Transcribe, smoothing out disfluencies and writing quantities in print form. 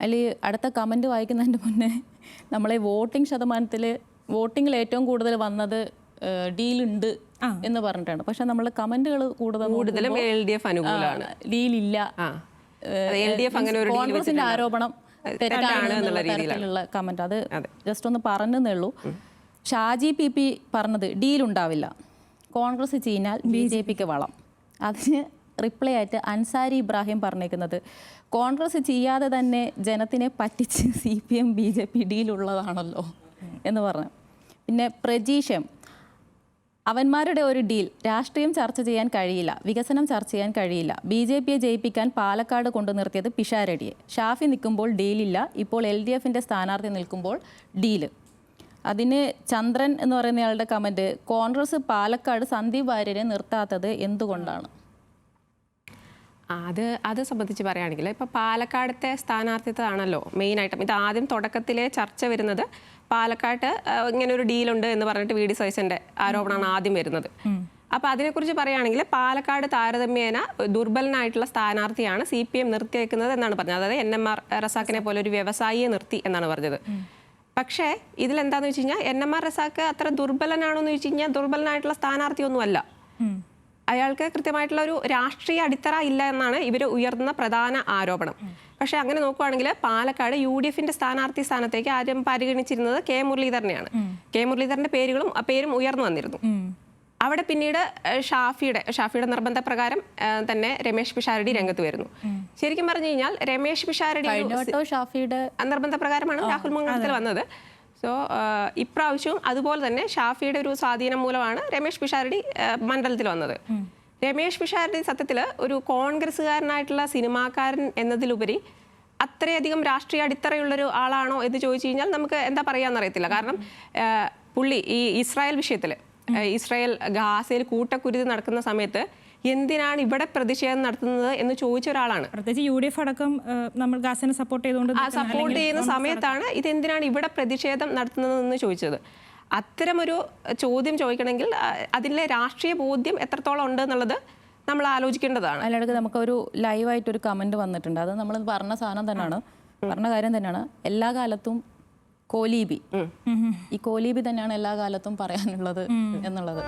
അതിൽ അടുത്ത കമൻറ്റ് വായിക്കുന്നതിൻ്റെ മുന്നേ നമ്മളെ വോട്ടിങ്ങിൽ ഏറ്റവും കൂടുതൽ വന്നത് ഡീലുണ്ട് എന്ന് പറഞ്ഞിട്ടാണ്. പക്ഷെ നമ്മൾ കമൻറ്റുകൾ കൂടുതലും LDF അനുകൂലമാണ്, ഡീലില്ല, കോൺഗ്രസിന്റെ ആരോപണം തെറ്റാണ് എന്നുള്ള തരത്തിലുള്ള കമൻറ്റ്. അത് ജസ്റ്റ് ഒന്ന് പറഞ്ഞതേ ഉള്ളൂ. ഷാജി PP പറഞ്ഞത് ഡീലുണ്ടാവില്ല, കോൺഗ്രസ് ചീഞ്ഞാൽ BJPക്ക് വളം. അതിന് റിപ്ലൈ ആയിട്ട് അൻസാരി ഇബ്രാഹിം പറഞ്ഞേക്കുന്നത് കോൺഗ്രസ് ചെയ്യാതെ തന്നെ ജനത്തിനെ പറ്റിച്ച് CPM BJP ഡീലുള്ളതാണല്ലോ എന്ന് പറഞ്ഞു. പിന്നെ പ്രജീഷം, അവന്മാരുടെ ഒരു ഡീൽ, രാഷ്ട്രീയം ചർച്ച ചെയ്യാൻ കഴിയില്ല, വികസനം ചർച്ച ചെയ്യാൻ കഴിയില്ല. BJPയെ ജയിപ്പിക്കാൻ പാലക്കാട് കൊണ്ടു നിർത്തിയത് പിഷാരടിയെ. ഷാഫി നിൽക്കുമ്പോൾ ഡീലില്ല, ഇപ്പോൾ LDFന്റെ സ്ഥാനാർത്ഥി നിൽക്കുമ്പോൾ ഡീല്. അതിന് ചന്ദ്രൻ എന്ന് പറയുന്നയാളുടെ കമൻറ്റ്, കോൺഗ്രസ് പാലക്കാട് സന്ദീപ് വാര്യരെ നിർത്താത്തത് എന്തുകൊണ്ടാണ്? അത് സംബന്ധിച്ച് പറയുകയാണെങ്കിൽ ഇപ്പോൾ പാലക്കാടത്തെ സ്ഥാനാർത്ഥിത്വമാണല്ലോ മെയിനായിട്ടും. ഇത് ആദ്യം തുടക്കത്തിലെ ചർച്ച വരുന്നത് പാലക്കാട്ട് ഇങ്ങനെ ഒരു ഡീലുണ്ട് എന്ന് പറഞ്ഞിട്ട് VD സതീശൻ്റെ ആരോപണമാണ് ആദ്യം വരുന്നത്. അപ്പോൾ അതിനെക്കുറിച്ച് പറയുകയാണെങ്കിൽ പാലക്കാട് താരതമ്യേന ദുർബലനായിട്ടുള്ള സ്ഥാനാർത്ഥിയാണ് CPM നിർത്തിയേക്കുന്നത് എന്നാണ് പറഞ്ഞത്. അതായത് NMR റസാക്കിനെ പോലെ ഒരു വ്യവസായിയെ നിർത്തി എന്നാണ് പറഞ്ഞത്. പക്ഷേ ഇതിലെന്താണെന്ന് വെച്ച് കഴിഞ്ഞാൽ NMR റസാക്ക് അത്ര ദുർബലനാണോ എന്ന് വെച്ച് കഴിഞ്ഞാൽ ദുർബലനായിട്ടുള്ള സ്ഥാനാർത്ഥിയൊന്നുമല്ല. അയാൾക്ക് കൃത്യമായിട്ടുള്ള ഒരു രാഷ്ട്രീയ അടിത്തറ ഇല്ല എന്നാണ് ഇവർ ഉയർത്തുന്ന പ്രധാന ആരോപണം. പക്ഷേ അങ്ങനെ നോക്കുകയാണെങ്കിൽ പാലക്കാട് UDFന്റെ സ്ഥാനാർത്ഥി സ്ഥാനത്തേക്ക് ആദ്യം പരിഗണിച്ചിരുന്നത് K മുരളീധരനെയാണ്. K മുരളീധരന്റെ പേരും ഉയർന്നു വന്നിരുന്നു. അവിടെ പിന്നീട് ഷാഫിയുടെ നിർബന്ധപ്രകാരം തന്നെ രമേശ് പിഷാരടി രംഗത്ത് വരുന്നു. ശരിക്കും പറഞ്ഞു കഴിഞ്ഞാൽ രമേശ് പിഷാരടി നിർബന്ധപ്രകാരമാണ് രാഹുൽ മംഗളത്തിൽ വന്നത്. സോ ഇപ്രാവശ്യവും അതുപോലെ തന്നെ ഷാഫിയുടെ ഒരു സ്വാധീനം മൂലമാണ് രമേശ് പിഷാരടി മണ്ഡലത്തിൽ വന്നത്. രമേശ് പിഷാരടി സത്യത്തിൽ ഒരു കോൺഗ്രസ്സുകാരനായിട്ടുള്ള സിനിമാക്കാരൻ എന്നതിലുപരി അത്രയധികം രാഷ്ട്രീയ അടിത്തറയുള്ളൊരു ആളാണോ എന്ന് ചോദിച്ചു കഴിഞ്ഞാൽ നമുക്ക് എന്താ പറയാന്നറിയത്തില്ല. കാരണം പുള്ളി ഈ ഇസ്രായേൽ വിഷയത്തിൽ ഇസ്രായേൽ ഗാസയിൽ കൂട്ടക്കുരുതി നടക്കുന്ന സമയത്ത് എന്തിനാണ് ഇവിടെ പ്രതിഷേധം നടത്തുന്നത് എന്ന് ചോദിച്ച ഒരാളാണ്. പ്രത്യേകിച്ച് UDF അടക്കം നമ്മൾ ഗാസനെ സപ്പോർട്ട് ചെയ്യുന്ന സമയത്താണ് ഇതെന്തിനാണ് ഇവിടെ പ്രതിഷേധം നടത്തുന്നതെന്ന് ചോദിച്ചത്. അത്തരമൊരു ചോദ്യം ചോദിക്കണമെങ്കിൽ അതിലെ രാഷ്ട്രീയ ബോധ്യം എത്രത്തോളം ഉണ്ട് എന്നുള്ളത് നമ്മൾ ആലോചിക്കേണ്ടതാണ്. അതിനിടയ്ക്ക് നമുക്കൊരു ലൈവായിട്ടൊരു കമൻറ്റ് വന്നിട്ടുണ്ട്. അത് നമ്മൾ പറഞ്ഞ സാധനം തന്നെയാണ്, പറഞ്ഞ കാര്യം തന്നെയാണ്. എല്ലാ കാലത്തും കോലീബി, ഈ കോലീബി തന്നെയാണ് എല്ലാ കാലത്തും പറയാനുള്ളത് എന്നുള്ളത്.